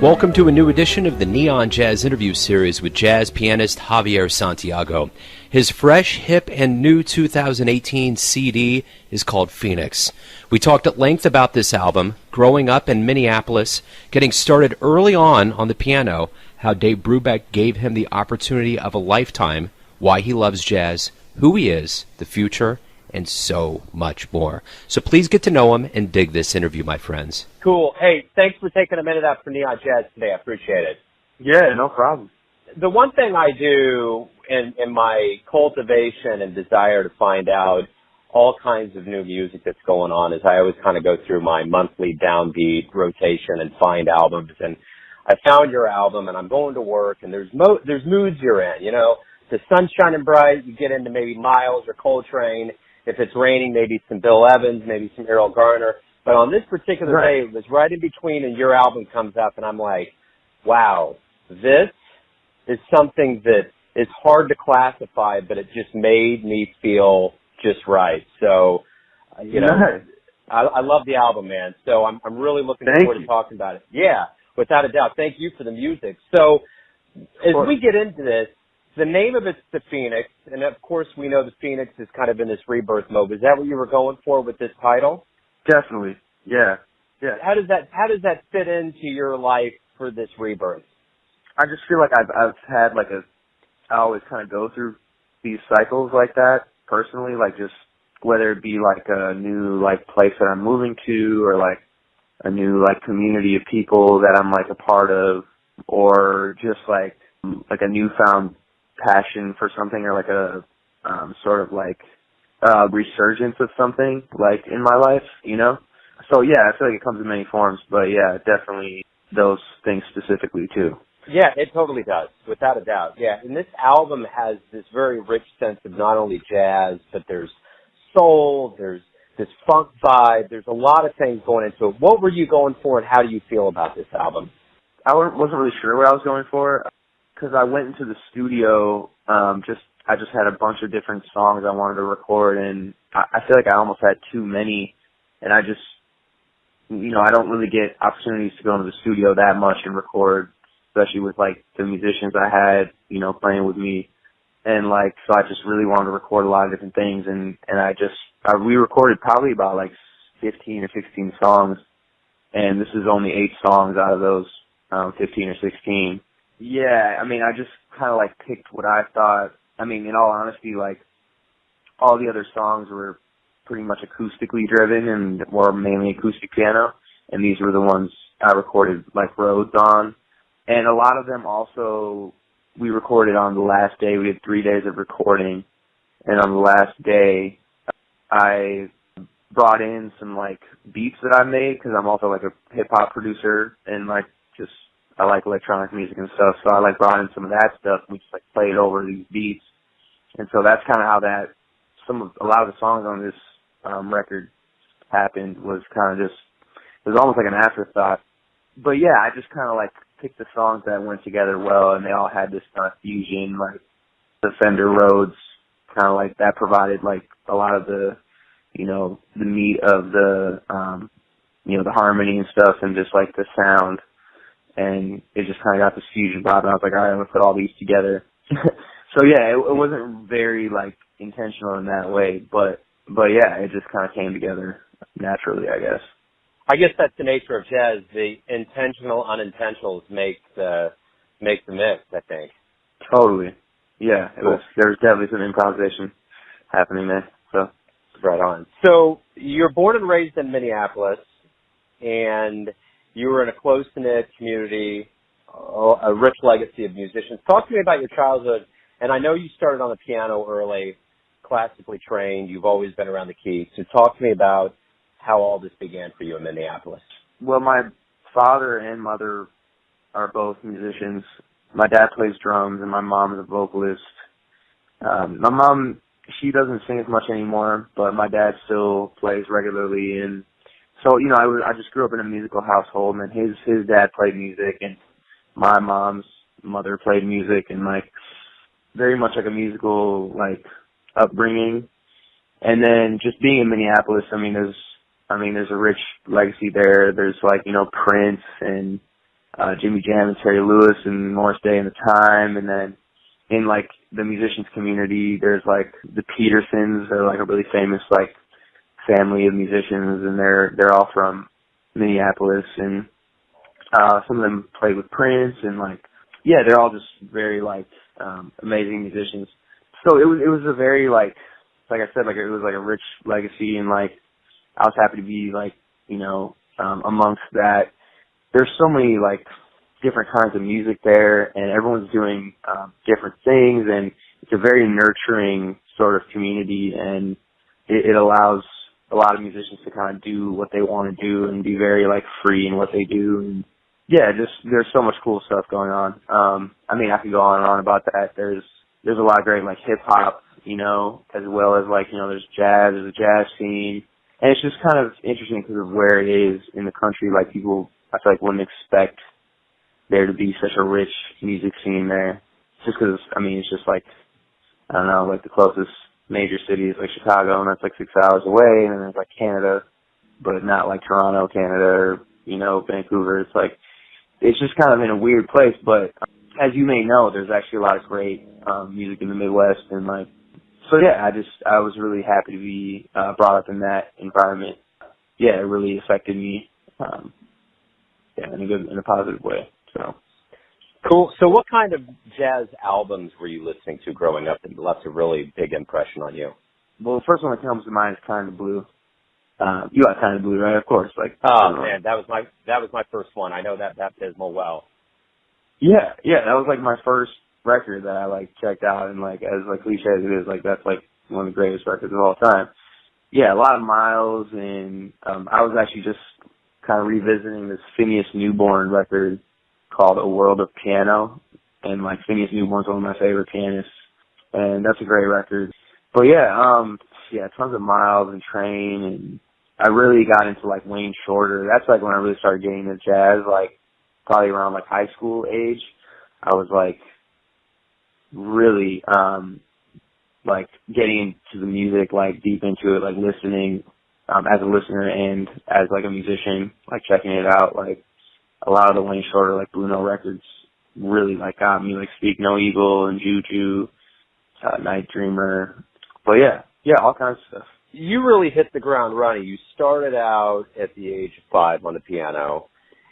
Welcome to a new edition of the Neon Jazz interview series with jazz pianist Javier Santiago. His fresh, hip, and new 2018 CD is called Phoenix. We talked at length about this album, growing up in Minneapolis, getting started early on the piano, how Dave Brubeck gave him the opportunity of a lifetime, why he loves jazz, who he is, the future, and so much more. So please get to know him and dig this interview, my friends. Cool. Hey, thanks for taking a minute out for Neon Jazz today. I appreciate it. Yeah, no problem. The one thing I do in my cultivation and desire to find out all kinds of new music that's going on is I always kind of go through my monthly downbeat rotation and find albums. And I found your album, and I'm going to work, and there's moods you're in. You know, the sun's shining bright, you get into maybe Miles or Coltrane. If it's raining, maybe some Bill Evans, maybe some Errol Garner. But on this particular day, it was right in between, and your album comes up, and I'm like, wow, this is something that is hard to classify, but it just made me feel just right. So, you know, I love the album, man. So I'm really looking forward to talking about it. Yeah, without a doubt. Thank you for the music. So as we get into this, the name of it's the Phoenix, and of course we know the Phoenix is kind of in this rebirth mode. Is that what you were going for with this title? Definitely, yeah. How does that fit into your life for this rebirth? I just feel like I've had I always kind of go through these cycles like that personally, like just whether it be like a new like place that I'm moving to, or like a new like community of people that I'm like a part of, or just like a newfound passion for something, or like a sort of like resurgence of something like in my life, you know? So yeah, I feel like it comes in many forms, but yeah, definitely those things specifically too. Yeah, it totally does, without a doubt. Yeah, and this album has this very rich sense of not only jazz, but there's soul, there's this funk vibe, there's a lot of things going into it. What were you going for, and how do you feel about this album? I wasn't really sure what I was going for, because I went into the studio, I just had a bunch of different songs I wanted to record, and I feel like I almost had too many, and I just, you know, I don't really get opportunities to go into the studio that much and record, especially with like the musicians I had, you know, playing with me, and like, so I just really wanted to record a lot of different things, and we recorded probably about like 15 or 16 songs, and this is only 8 songs out of those 15 or 16. Yeah, I mean, I just kind of like picked what I thought. I mean, in all honesty, like all the other songs were pretty much acoustically driven and were mainly acoustic piano, and these were the ones I recorded like Rhodes on. And a lot of them also we recorded on the last day. We had 3 days of recording, and on the last day I brought in some like beats that I made, because I'm also like a hip hop producer, and like just I like electronic music and stuff, so I like brought in some of that stuff, and we just like played over these beats. And so that's kind of how a lot of the songs on this record happened, was kind of just, it was almost like an afterthought. But yeah, I just kind of like picked the songs that went together well, and they all had this kind of fusion, like the Fender Rhodes, kind of like that provided like a lot of the, you know, the meat of the, you know, the harmony and stuff, and just like the sound. And it just kind of got this fusion vibe, and I was like, all right, I'm going to put all these together. So yeah, it wasn't very like intentional in that way, but yeah, it just kind of came together naturally, I guess. I guess that's the nature of jazz. The intentional unintentionals make the mix, I think. Totally. Yeah, there was definitely some improvisation happening there. So right on. So you're born and raised in Minneapolis, and you were in a close-knit community, a rich legacy of musicians. Talk to me about your childhood. And I know you started on the piano early, classically trained. You've always been around the keys. So talk to me about how all this began for you in Minneapolis. Well, my father and mother are both musicians. My dad plays drums, and my mom is a vocalist. My mom, she doesn't sing as much anymore, but my dad still plays regularly. And so, you know, I just grew up in a musical household, and his dad played music, and my mom's mother played music, and like very much like a musical like upbringing. And then just being in Minneapolis, there's a rich legacy there. There's like, you know, Prince and Jimmy Jam and Terry Lewis and Morris Day and The Time. And then in like the musicians community, there's like the Petersons. They're like a really famous like family of musicians, and they're all from Minneapolis, and some of them played with Prince, and like, yeah, they're all just very like amazing musicians. So it was a very like I said, like it was like a rich legacy, and like I was happy to be like, you know, amongst that. There's so many like different kinds of music there, and everyone's doing different things, and it's a very nurturing sort of community, and it allows a lot of musicians to kind of do what they want to do and be very like free in what they do. And yeah, just there's so much cool stuff going on. I mean, I could go on and on about that. There's a lot of great like hip hop, you know, as well as like, you know, there's a jazz scene, and it's just kind of interesting because of where it is in the country. Like people, I feel like, wouldn't expect there to be such a rich music scene there, just because, I mean, it's just like, I don't know, like the closest major city is like Chicago, and that's like 6 hours away, and then there's like Canada, but not like Toronto, Canada, or, you know, Vancouver. It's like, it's just kind of in a weird place, but as you may know, there's actually a lot of great music in the Midwest, and like, so yeah, I was really happy to be brought up in that environment. Yeah, it really affected me, yeah, in a positive way. So cool. So what kind of jazz albums were you listening to growing up that left a really big impression on you? Well, the first one that comes to mind is Kind of Blue. You got Kind of Blue, right? Of course. Like, oh man, that was my first one. I know that baptismal well. Yeah, that was like my first record that I like checked out, and like as like cliche as it is, like that's like one of the greatest records of all time. Yeah, a lot of Miles, and I was actually just kind of revisiting this Phineas Newborn record called A World of Piano, and like Phineas Newborn's one of my favorite pianists, and that's a great record. But yeah, tons of Miles and Train, and I really got into like Wayne Shorter. That's like when I really started getting into jazz, like probably around like high school age. I was like really like getting into the music, like deep into it, like listening as a listener and as like a musician, like checking it out. Like a lot of the Wayne Shorter, like Blue Note records really like got me, like Speak No Evil and Juju, Night Dreamer. But yeah, all kinds of stuff. You really hit the ground running. You started out at the age of 5 on the piano,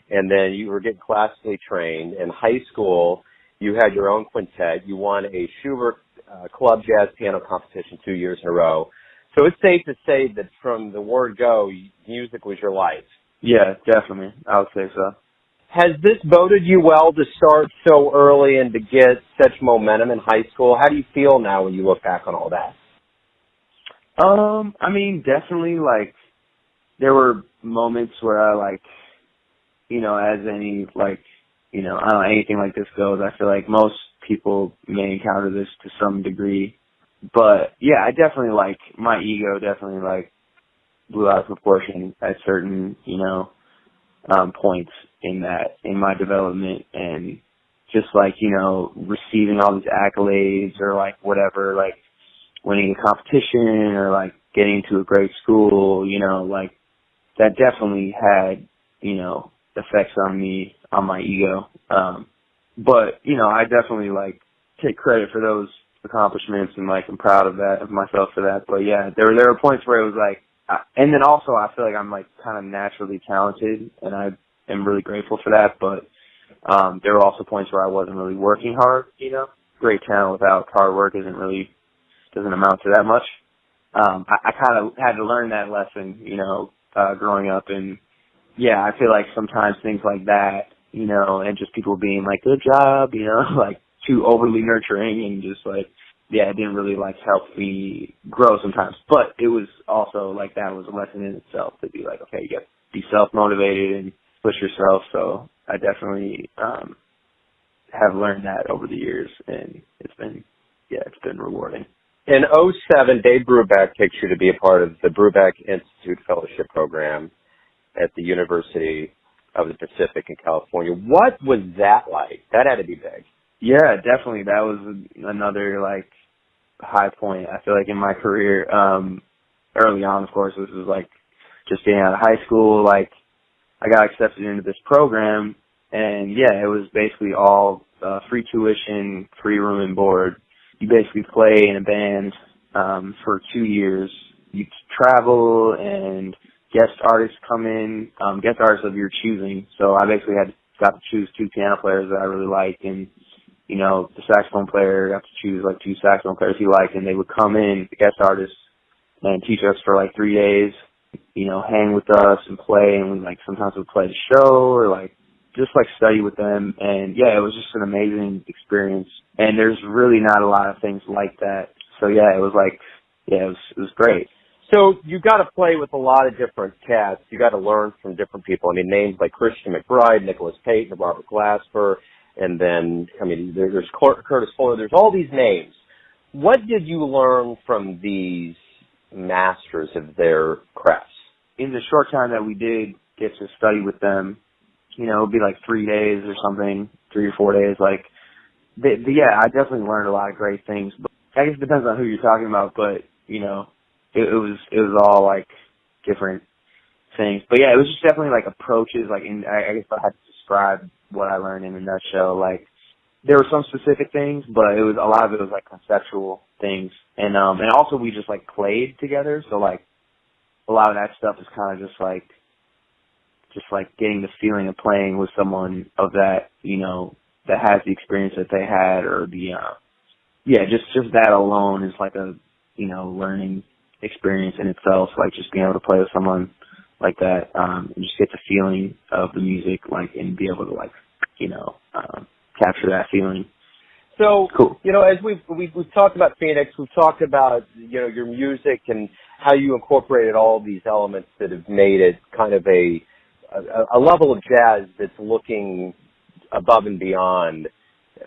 and then you were getting classically trained. In high school, you had your own quintet. You won a Schubert Club Jazz Piano Competition 2 years in a row. So it's safe to say that from the word go, music was your life. Yeah, definitely. I would say so. Has this boded you well to start so early and to get such momentum in high school? How do you feel now when you look back on all that? I mean, definitely, like, there were moments where I, like, you know, as any, like, you know, I don't know, anything like this goes, I feel like most people may encounter this to some degree. But, yeah, I definitely, like, my ego definitely, like, blew out of proportion at certain, you know, points in my development, and just, like, you know, receiving all these accolades or, like, whatever, like, winning a competition or like getting to a great school, you know, like that definitely had, you know, effects on me, on my ego. But, you know, I definitely like take credit for those accomplishments, and like I'm proud of that, of myself for that. But yeah, there were points where it was like, and then also I feel like I'm like kind of naturally talented, and I am really grateful for that. But there were also points where I wasn't really working hard, you know. Great talent without hard work doesn't amount to that much. I kind of had to learn that lesson, you know, growing up. And yeah, I feel like sometimes things like that, you know, and just people being like, good job, you know, like too overly nurturing, and just like, yeah, it didn't really like help me grow sometimes. But it was also like, that was a lesson in itself to be like, okay, you got to be self-motivated and push yourself. So I definitely have learned that over the years, and it's been rewarding. In 2007, Dave Brubeck picked you to be a part of the Brubeck Institute Fellowship Program at the University of the Pacific in California. What was that like? That had to be big. Yeah, definitely. That was another, like, high point, I feel like, in my career. Early on, of course, this was, like, just getting out of high school. Like, I got accepted into this program, And yeah, it was basically all free tuition, free room and board. You basically play in a band for 2 years. You travel and guest artists come in, guest artists of your choosing. So I basically got to choose 2 piano players that I really liked, and you know, the saxophone player got to choose like 2 saxophone players he liked, and they would come in, the guest artists, and teach us for like 3 days, you know, hang with us and play, and we like sometimes would play the show or like just like study with them. And yeah, it was just an amazing experience, and there's really not a lot of things like that. So yeah, it was like, yeah, it was great. So you got to play with a lot of different cats. You got to learn from different people. I mean, names like Christian McBride, Nicholas Payton, Robert Glasper, and then, I mean, there's Curtis Fuller. There's all these names. What did you learn from these masters of their crafts? In the short time that we did get to study with them, you know, it would be like 3 days or something, 3 or 4 days. Like, yeah, I definitely learned a lot of great things. But I guess it depends on who you're talking about, but, you know, it was all like different things. But yeah, it was just definitely like approaches. Like, I guess if I had to describe what I learned in a nutshell, like there were some specific things, but it was a lot of it was like conceptual things. And also we just like played together. So like a lot of that stuff is kind of just like getting the feeling of playing with someone of that, you know, that has the experience that they had, or the, yeah, just that alone is like a, you know, learning experience in itself. Like just being able to play with someone like that, and just get the feeling of the music, like, and be able to like, you know, capture that feeling. So, cool. You know, as we've talked about Phoenix, we've talked about, you know, your music and how you incorporated all these elements that have made it kind of a level of jazz that's looking above and beyond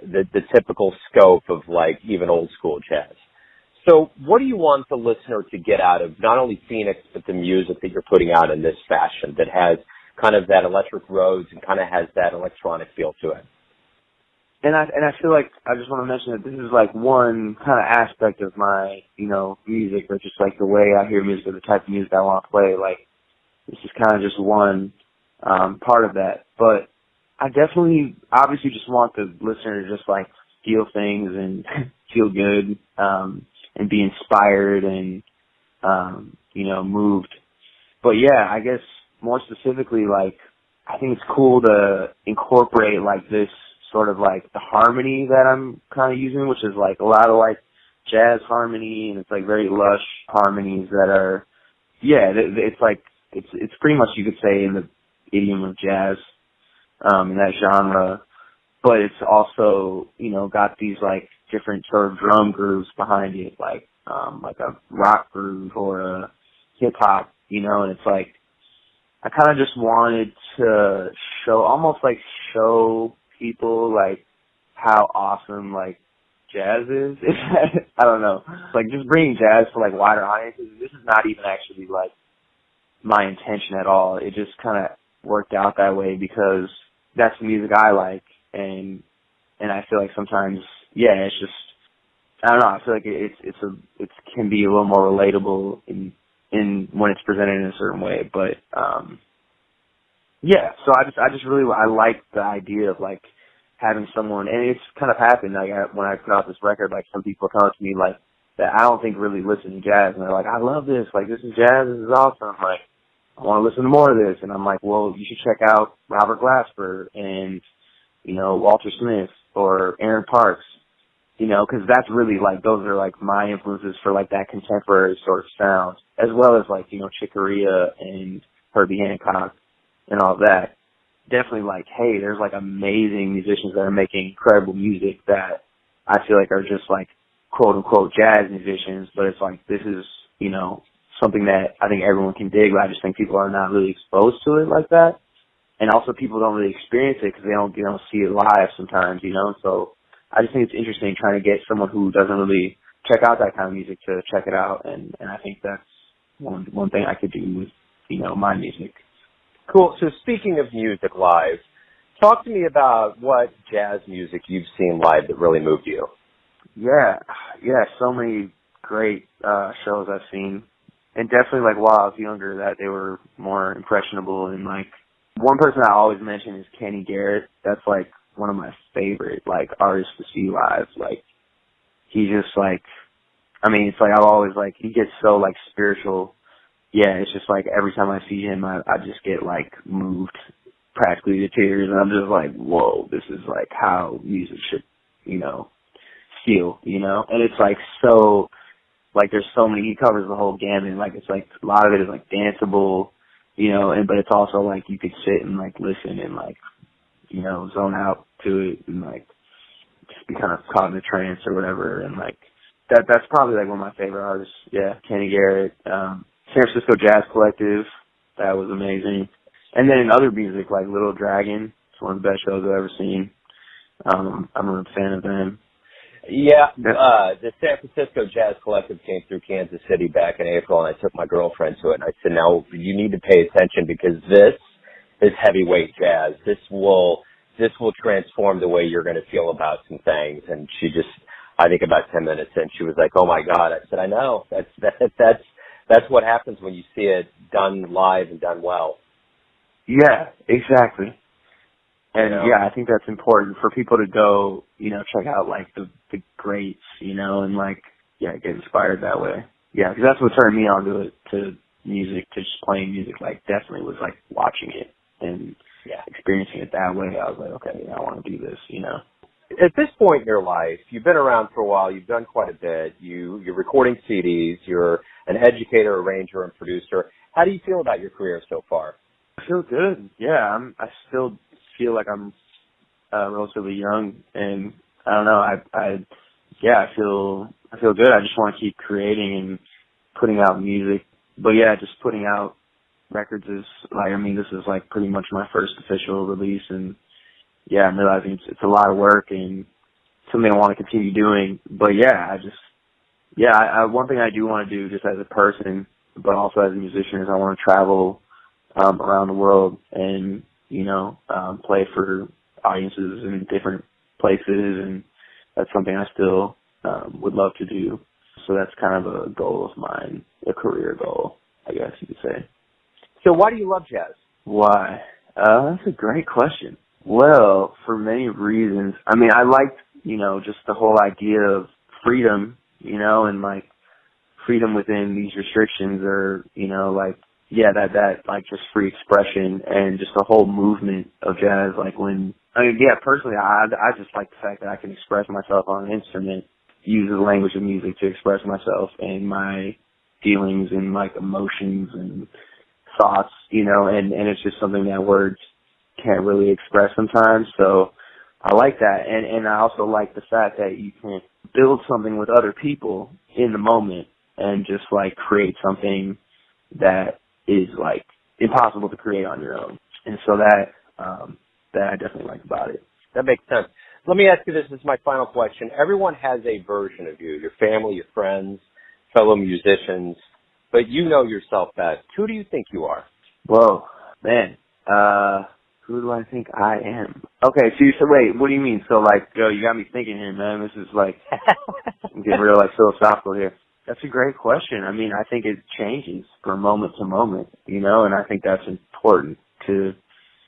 the typical scope of like even old school jazz. So what do you want the listener to get out of not only Phoenix, but the music that you're putting out in this fashion that has kind of that electric rhodes and kind of has that electronic feel to it? And I feel like I just want to mention that this is like one kind of aspect of my, you know, music, or just like the way I hear music, or the type of music I want to play. Like, this is kind of just one part of that. But I definitely, obviously, just want the listener to just like feel things and feel good, and be inspired and, you know, moved. But yeah, I guess more specifically, like, I think it's cool to incorporate like this sort of like the harmony that I'm kind of using, which is like a lot of like jazz harmony, and it's like very lush harmonies that are, yeah, it's like, it's pretty much, you could say, in the idiom of jazz, in that genre. But it's also, you know, got these like different sort of drum grooves behind it, like a rock groove or a hip hop, you know, and it's like, I kind of just wanted to show people like how awesome like jazz is. I don't know, like just bringing jazz to like wider audiences. This is not even actually like my intention at all. It just kind of worked out that way because that's the music I like, and I feel like sometimes, yeah, it's just, I don't know, I feel like it can be a little more relatable in when it's presented in a certain way. But yeah, so I just really, I like the idea of like having someone, and it's kind of happened like when I put out this record, like some people come up to me like that I don't think really listen to jazz, and they're like, I love this, like this is jazz, this is awesome, like I want to listen to more of this. And I'm like, well, you should check out Robert Glasper and, you know, Walter Smith or Aaron Parks, you know, because that's really like, those are like my influences for like that contemporary sort of sound, as well as like, you know, Chick Corea and Herbie Hancock and all that. Definitely like, hey, there's like amazing musicians that are making incredible music that I feel like are just like quote unquote jazz musicians, but it's like, this is, you know, something that I think everyone can dig, but I just think people are not really exposed to it like that. And also people don't really experience it because they don't see it live sometimes, you know. So I just think it's interesting trying to get someone who doesn't really check out that kind of music to check it out. And I think that's one thing I could do with, you know, my music. Cool. So speaking of music live, talk to me about what jazz music you've seen live that really moved you. Yeah, so many great shows I've seen. And definitely, like, while I was younger, that they were more impressionable and, like, One person I always mention is Kenny Garrett. That's like one of my favorite like artists to see live. Like he just like, I mean, it's like I've always like, he gets so like spiritual. Yeah, it's just like every time I see him, I just get like moved practically to tears, and I'm just like, whoa, this is like how music should, you know, feel, you know? And it's like so, like there's so many, he covers the whole gamut. Like it's like a lot of it is like danceable, you know, and but it's also like you could sit and like listen and like, you know, zone out to it and like just be kind of caught in a trance or whatever. And like that's probably like one of my favorite artists. Yeah, Kenny Garrett, San Francisco Jazz Collective, that was amazing. And then in other music like Little Dragon, it's one of the best shows I've ever seen. I'm a fan of them. Yeah, the San Francisco Jazz Collective came through Kansas City back in April, and I took my girlfriend to it, and I said, now, you need to pay attention because this is heavyweight jazz. This will transform the way you're going to feel about some things. And she just, I think about 10 minutes in, she was like, oh my God. I said, I know. That's what happens when you see it done live and done well. Yeah, exactly. And you know? yeah, I think that's important for people to go, you know, check out like the greats, you know, and like, yeah, get inspired that way. Yeah, because that's what turned me on to music, to just playing music, like definitely was like watching it and experiencing it that way. I was like, okay, I want to do this, you know. At this point in your life, you've been around for a while, you've done quite a bit, you're recording CDs, you're an educator, arranger, and producer. How do you feel about your career so far? I feel good. Yeah, I still feel like I'm relatively young, and I don't know. I feel good. I just want to keep creating and putting out music. But yeah, just putting out records is like, I mean, this is like pretty much my first official release, and yeah, I'm realizing it's a lot of work and something I want to continue doing. But yeah, one thing I do want to do just as a person, but also as a musician, is I want to travel around the world and, you know, play for audiences in different places, and that's something I still would love to do. So that's kind of a goal of mine, a career goal, I guess you could say. So why do you love jazz? Why? That's a great question. Well, for many reasons. I mean, I liked, you know, just the whole idea of freedom, you know, and like freedom within these restrictions, or, you know, like, yeah, that like just free expression and just the whole movement of jazz. Like when, I mean, yeah, personally, I just like the fact that I can express myself on an instrument, use the language of music to express myself and my feelings and like emotions and thoughts, you know, and it's just something that words can't really express sometimes. So I like that. And I also like the fact that you can build something with other people in the moment and just like create something that is like impossible to create on your own. And so that I definitely like about it. That makes sense. Let me ask you this. This is my final question. Everyone has a version of you, your family, your friends, fellow musicians, but you know yourself best. Who do you think you are? Whoa, man. Who do I think I am? Okay, so wait, what do you mean? So like, yo, you got me thinking here, man. This is like, I'm getting real like philosophical here. That's a great question. I mean, I think it changes from moment to moment, you know, and I think that's important to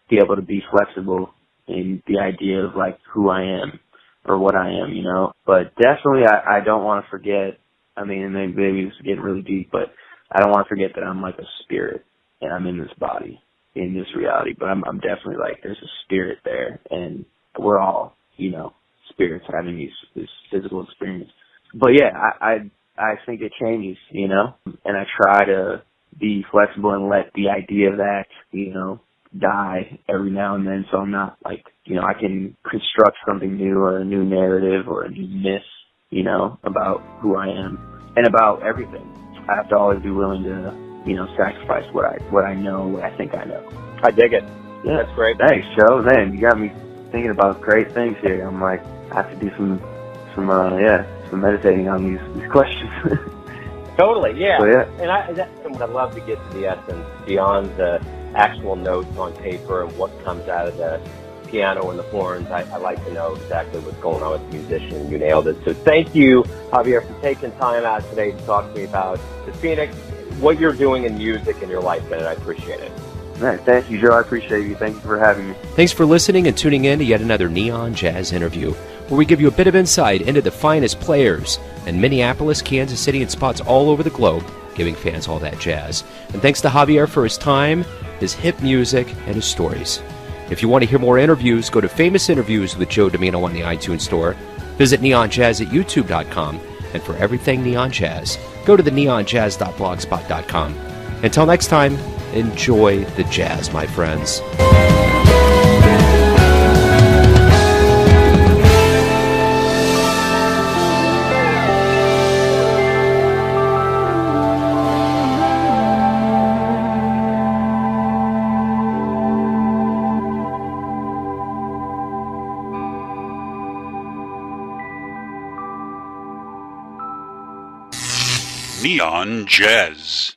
be able to be flexible in the idea of like who I am or what I am, you know. But definitely I don't want to forget, I mean, and maybe this is getting really deep, but I don't want to forget that I'm like a spirit and I'm in this body, in this reality. But I'm definitely like, there's a spirit there, and we're all, you know, spirits having this physical experience. But yeah, I think it changes, you know, and I try to be flexible and let the idea of that, you know, die every now and then. So I'm not like, you know, I can construct something new or a new narrative or a new myth, you know, about who I am and about everything. I have to always be willing to, you know, sacrifice what I know, what I think I know. I dig it. Yeah. That's great. Thanks, Joe. Man, you got me thinking about great things here. I'm like, I have to do some meditating on these questions. Totally, yeah. So, yeah. And that's what I love, to get to the essence beyond the actual notes on paper and what comes out of the piano and the horns. I like to know exactly what's going on with the musician. You nailed it. So thank you, Javier, for taking time out today to talk to me about the Phoenix, what you're doing in music in your life, and I appreciate it. Man, thank you, Joe. I appreciate you. Thank you for having me. Thanks for listening and tuning in to yet another Neon Jazz interview, where we give you a bit of insight into the finest players in Minneapolis, Kansas City, and spots all over the globe, giving fans all that jazz. And thanks to Javier for his time, his hip music, and his stories. If you want to hear more interviews, go to Famous Interviews with Joe Domino on the iTunes Store. Visit neonjazz at youtube.com. And for everything Neon Jazz, go to the neonjazz.blogspot.com. Until next time, enjoy the jazz, my friends. Neon Jazz.